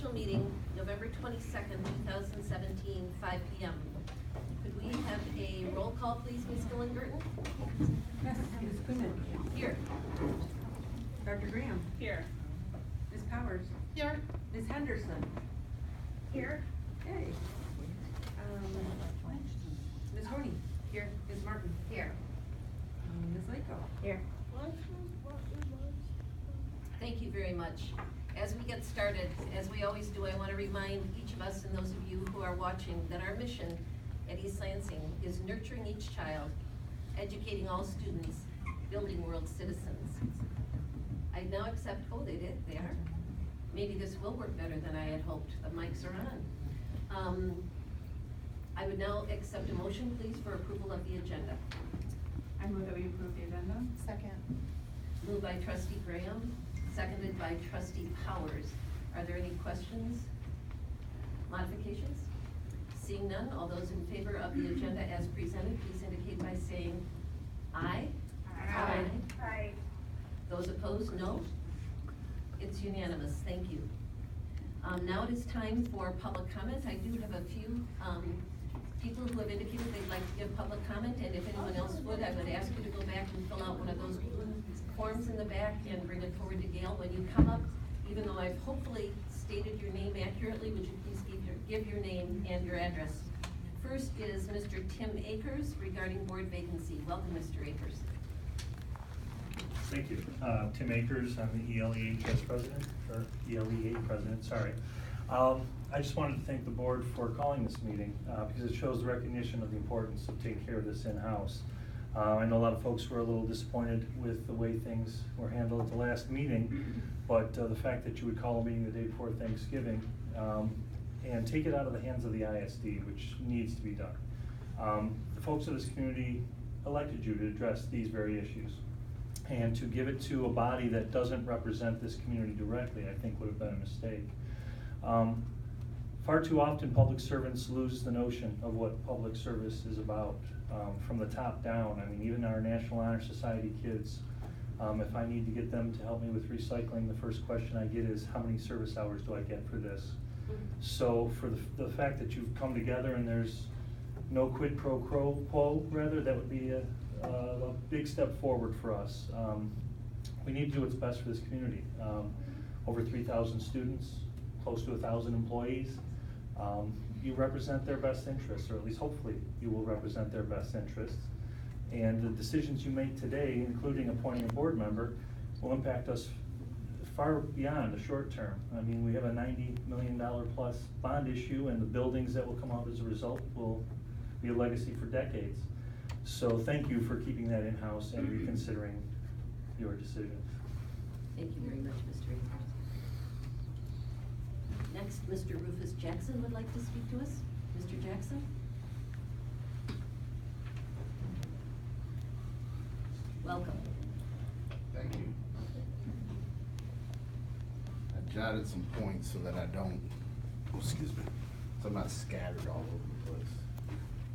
special meeting, November 22nd, 2017, 5 p.m. Could we have a roll call, please, Ms. Gillen-Burton? Yes, Ms. Quinlan. Here. Dr. Graham. Here. Ms. Powers. Here. Ms. Henderson. Here. Okay. Ms. Horny. Here. Ms. Martin. Here. Ms. Lako. Here. Thank you very much. As we get started, as we always do, I want to remind each of us and those of you who are watching that our mission at East Lansing is nurturing each child, educating all students, building world citizens. I now accept, oh, they are. Maybe this will work better than I had hoped. The mics are on. I would now accept a motion, please, for approval of the agenda. I move that we approve the agenda. Second. Moved by trustee Graham, seconded by trustee Powers. Are there any questions, modifications? Seeing none, all those in favor of the agenda as presented, please indicate by saying aye. Aye. Aye. Those opposed, no. It's unanimous, thank you. Now it is time for public comment. I do have a few people who have indicated they'd like to give public comment, and if anyone else would, I would ask you to go back and fill out one of those blue forms in the back and bring it forward to Gail. When you come up, even though I've hopefully stated your name accurately, would you please give your name and your address? First is Mr. Tim Akers regarding board vacancy. Welcome, Mr. Akers. Thank you. Tim Akers, I'm the ELEHS president, or ELEA president, sorry. I just wanted to thank the board for calling this meeting because it shows the recognition of the importance of taking care of this in-house. I know a lot of folks were a little disappointed with the way things were handled at the last meeting, but the fact that you would call a meeting the day before Thanksgiving and take it out of the hands of the ISD, which needs to be done. The folks of this community elected you to address these very issues. And to give it to a body that doesn't represent this community directly, I think would have been a mistake. Far too often, public servants lose the notion of what public service is about from the top down. I mean, even our National Honor Society kids, if I need to get them to help me with recycling, the first question I get is, how many service hours do I get for this? So for the fact that you've come together and there's no quid pro quo, rather, that would be a big step forward for us. We need to do what's best for this community. Over 3,000 students, close to 1,000 employees. You represent their best interests, or at least hopefully you will represent their best interests. And the decisions you make today, including appointing a board member, will impact us far beyond the short term. I mean, we have a $90 million plus bond issue, and the buildings that will come out as a result will be a legacy for decades. So thank you for keeping that in-house and reconsidering your decisions. Thank you very much, Mr. Akers. Next, Mr. Rufus Jackson would like to speak to us. Mr. Jackson? Welcome. Thank you. I jotted some points so that I don't, excuse me, so I'm not scattered all over the place.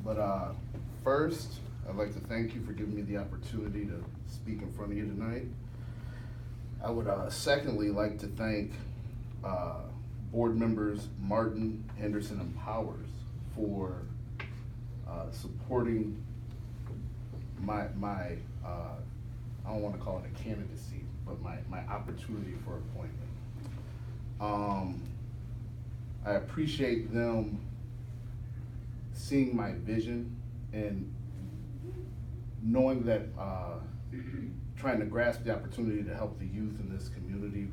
But first, I'd like to thank you for giving me the opportunity to speak in front of you tonight. I would secondly like to thank board members Martin, Henderson, and Powers for supporting my I don't want to call it a candidacy, but my opportunity for appointment. I appreciate them seeing my vision and knowing that trying to grasp the opportunity to help the youth in this community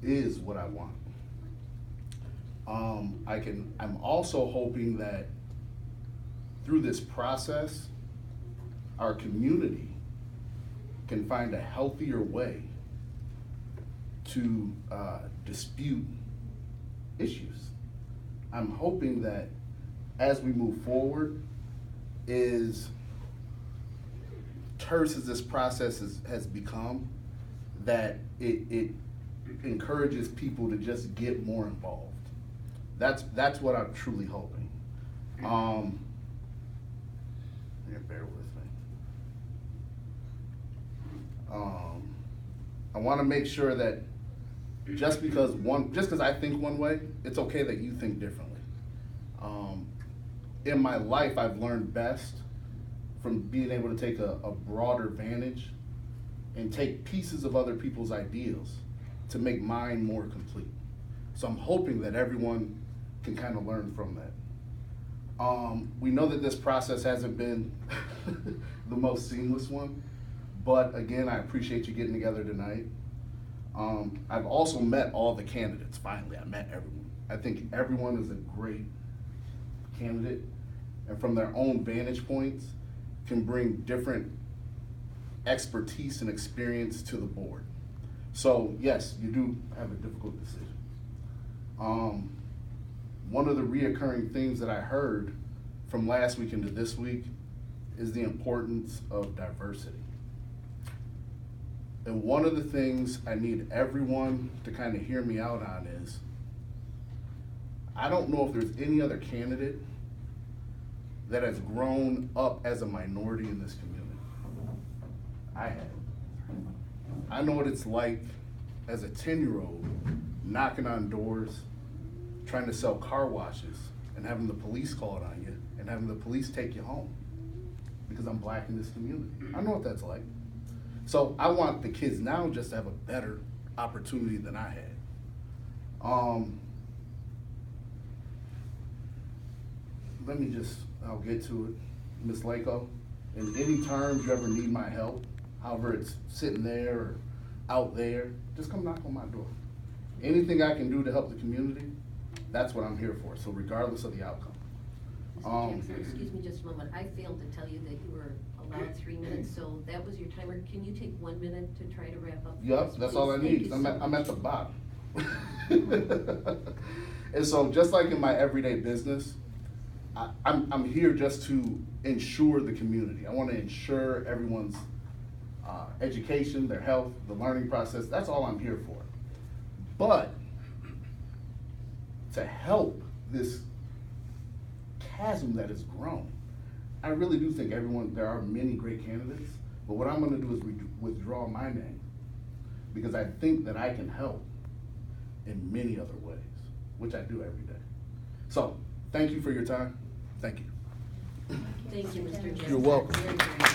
is what I want. I'm also hoping that through this process, our community can find a healthier way to dispute issues. I'm hoping that as we move forward, as terse as this process has become, that it encourages people to just get more involved. That's what I'm truly hoping. Bear with me. I want to make sure that just because I think one way, it's okay that you think differently. In my life, I've learned best from being able to take a broader vantage and take pieces of other people's ideals to make mine more complete. So I'm hoping that everyone can kind of learn from that. We know that this process hasn't been the most seamless one, but again, I appreciate you getting together tonight. I've also met all the candidates, finally, I met everyone. I think everyone is a great candidate, and from their own vantage points, can bring different expertise and experience to the board. So yes, you do have a difficult decision. One of the reoccurring things that I heard from last week into this week is the importance of diversity. And one of the things I need everyone to kind of hear me out on is, I don't know if there's any other candidate that has grown up as a minority in this community. I have. I know what it's like as a 10-year-old knocking on doors, trying to sell car washes, and having the police called on you, and having the police take you home because I'm black in this community. I know what that's like. So I want the kids now just to have a better opportunity than I had. Let me just, I'll get to it. Ms. Lako, in any terms you ever need my help, however it's sitting there or out there, just come knock on my door. Anything I can do to help the community, that's what I'm here for, so regardless of the outcome. Mr. Jackson, excuse me just a moment. I failed to tell you that you were allowed 3 minutes, so that was your timer. Can you take 1 minute to try to wrap up? Yep, that's all I Please? need. Thank you so I'm at much. the bottom. And so just like in my everyday business, I'm here just to ensure the community. I want to ensure everyone's education, their health, the learning process. That's all I'm here for. But to help this chasm that has grown, I really do think there are many great candidates, but what I'm gonna do is withdraw my name, because I think that I can help in many other ways, which I do every day. So, thank you for your time. Thank you. Thank you, Mr. Jackson. You're welcome. Very, very much.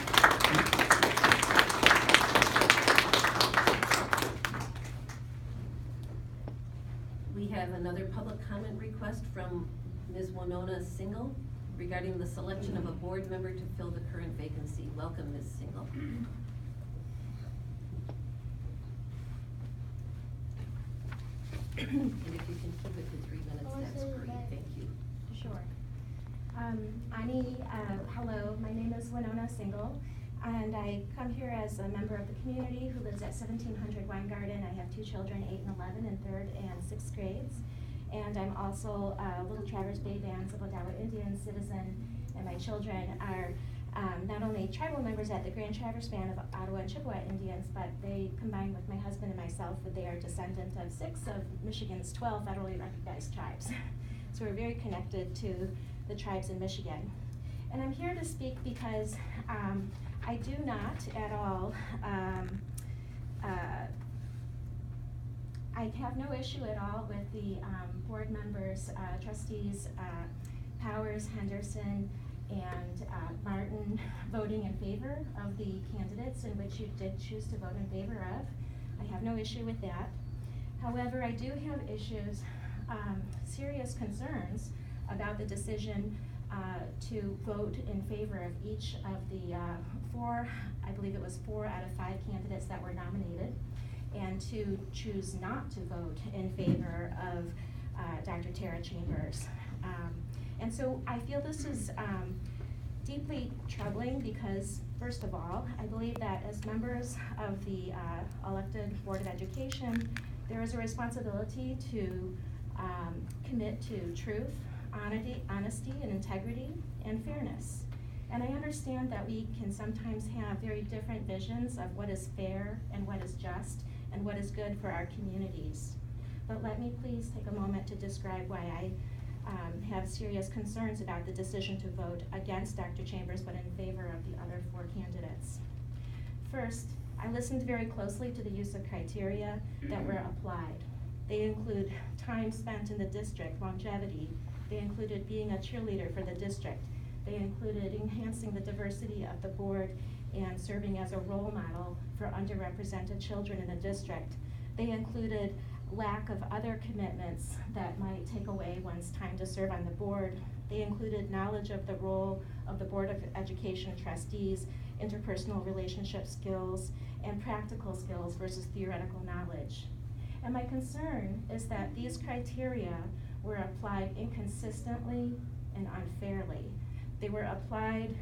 We have another public comment request from Ms. Winona Single regarding the selection of a board member to fill the current vacancy. Welcome, Ms. Single. And if you can keep it to 3 minutes, that's great, thank you. Sure. Ani, hello, my name is Winona Single, and I come here as a member of the community who lives at 1700 Weingarten. I have 2 children, 8 and 11 in 3rd and 6th grades. And I'm also a Little Traverse Bay Bands of Odawa Indian citizen, and my children are not only tribal members at the Grand Traverse Band of Ottawa and Chippewa Indians, but they, combined with my husband and myself, they are descendant of 6 of Michigan's 12 federally recognized tribes. So we're very connected to the tribes in Michigan. And I'm here to speak because I do not at all, I have no issue at all with the board members, trustees, Powers, Henderson, and Martin voting in favor of the candidates in which you did choose to vote in favor of. I have no issue with that. However, I do have issues, serious concerns about the decision to vote in favor of each of the 4, I believe it was 4 out of 5 candidates that were nominated, and to choose not to vote in favor of Dr. Tara Chambers. And so I feel this is deeply troubling because, first of all, I believe that as members of the elected Board of Education, there is a responsibility to commit to truth, honesty and integrity, and fairness. And I understand that we can sometimes have very different visions of what is fair and what is just and what is good for our communities. But let me please take a moment to describe why I have serious concerns about the decision to vote against Dr. Chambers but in favor of the other 4 candidates. First, I listened very closely to the use of criteria that were applied. They include time spent in the district, longevity. They included being a cheerleader for the district. They included enhancing the diversity of the board and serving as a role model for underrepresented children in the district. They included lack of other commitments that might take away one's time to serve on the board. They included knowledge of the role of the Board of Education trustees, interpersonal relationship skills, and practical skills versus theoretical knowledge. And my concern is that these criteria were applied inconsistently and unfairly. They were applied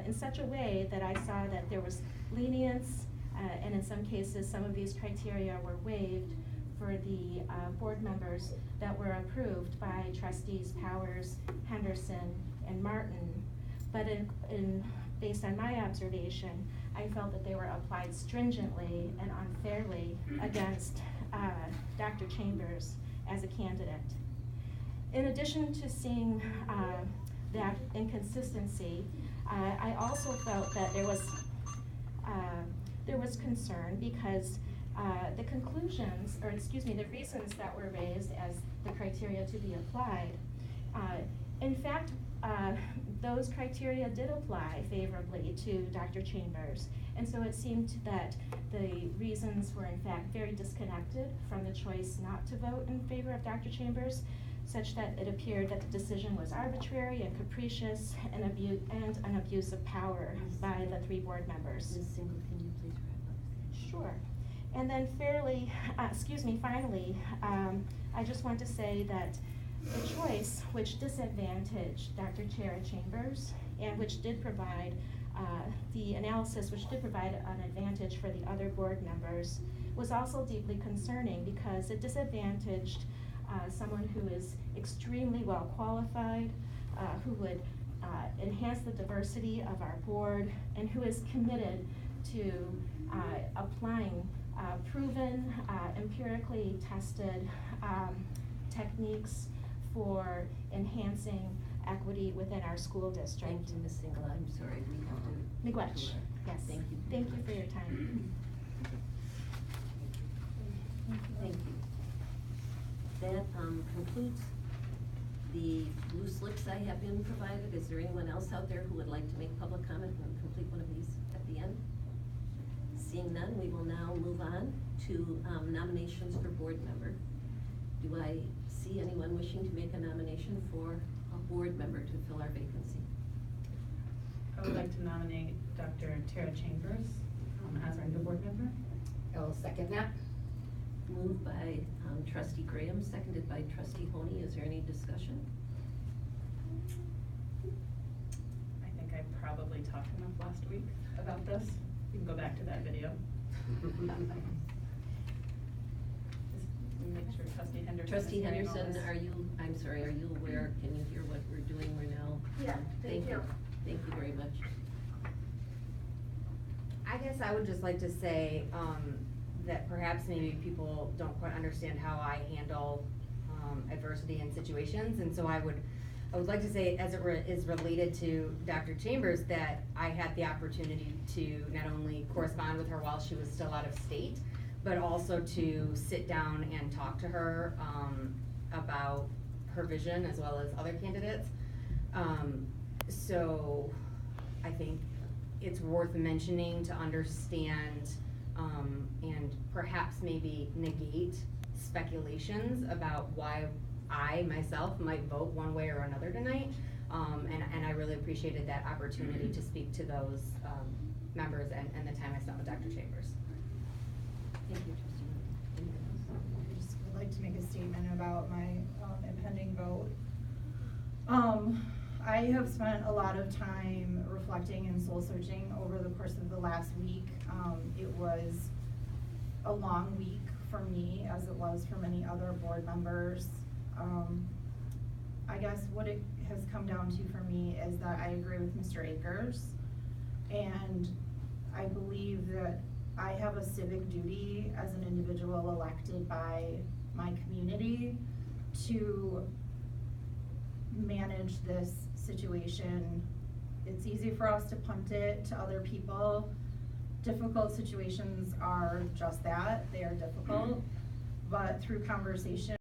in such a way that I saw that there was lenience, and in some cases, some of these criteria were waived for the board members that were approved by trustees Powers, Henderson, and Martin. But based on my observation, I felt that they were applied stringently and unfairly against Dr. Chambers as a candidate. In addition to seeing that inconsistency, I also felt that there was concern because the conclusions, or excuse me, the reasons that were raised as the criteria to be applied, in fact, those criteria did apply favorably to Dr. Chambers. And so it seemed that the reasons were in fact very disconnected from the choice not to vote in favor of Dr. Chambers, such that it appeared that the decision was arbitrary and capricious and an abuse of power by the three board members. Ms. Single, can you please wrap up? Sure. And then finally, I just want to say that the choice which disadvantaged Dr. Tara Chambers and which did provide the analysis which did provide an advantage for the other board members was also deeply concerning because it disadvantaged someone who is extremely well qualified, who would enhance the diversity of our board, and who is committed to applying proven, empirically tested techniques for enhancing equity within our school district. Thank you, Ms. Single. I'm sorry, we have to. Miigwech, yes. Thank you. Thank you for your time. Thank you. That concludes the blue slips I have been provided. Is there anyone else out there who would like to make public comment and complete one of these at the end? Seeing none, we will now move on to nominations for board member. Do I see anyone wishing to make a nomination for a board member to fill our vacancy? I would like to nominate Dr. Tara Chambers as our new board member. I will second that. Moved by trustee Graham, seconded by trustee Honey. Is there any discussion? I think I probably talked enough last week about this. You can go back to that video. Just make sure trustee Henderson. Trustee is hearing all Henderson, this. are you aware? Can you hear what we're doing? We're now. Yeah, thank you. Thank you very much. I guess I would just like to say, that perhaps maybe people don't quite understand how I handle, adversity in situations, and so I would like to say, as it is related to Dr. Chambers, that I had the opportunity to not only correspond with her while she was still out of state, but also to sit down and talk to her, about her vision as well as other candidates. So I think it's worth mentioning to understand, and perhaps maybe negate speculations about why I myself might vote one way or another tonight. And I really appreciated that opportunity to speak to those members and the time I spent with Dr. Chambers. Thank you, trustee Honey. Anyone else? I just would like to make a statement about my impending vote. I have spent a lot of time reflecting and soul searching over the course of the last week. It was a long week for me, as it was for many other board members. I guess what it has come down to for me is that I agree with Mr. Akers, and I believe that I have a civic duty as an individual elected by my community to manage this situation. It's easy for us to punt it to other people. Difficult situations are just that, they are difficult. but through conversation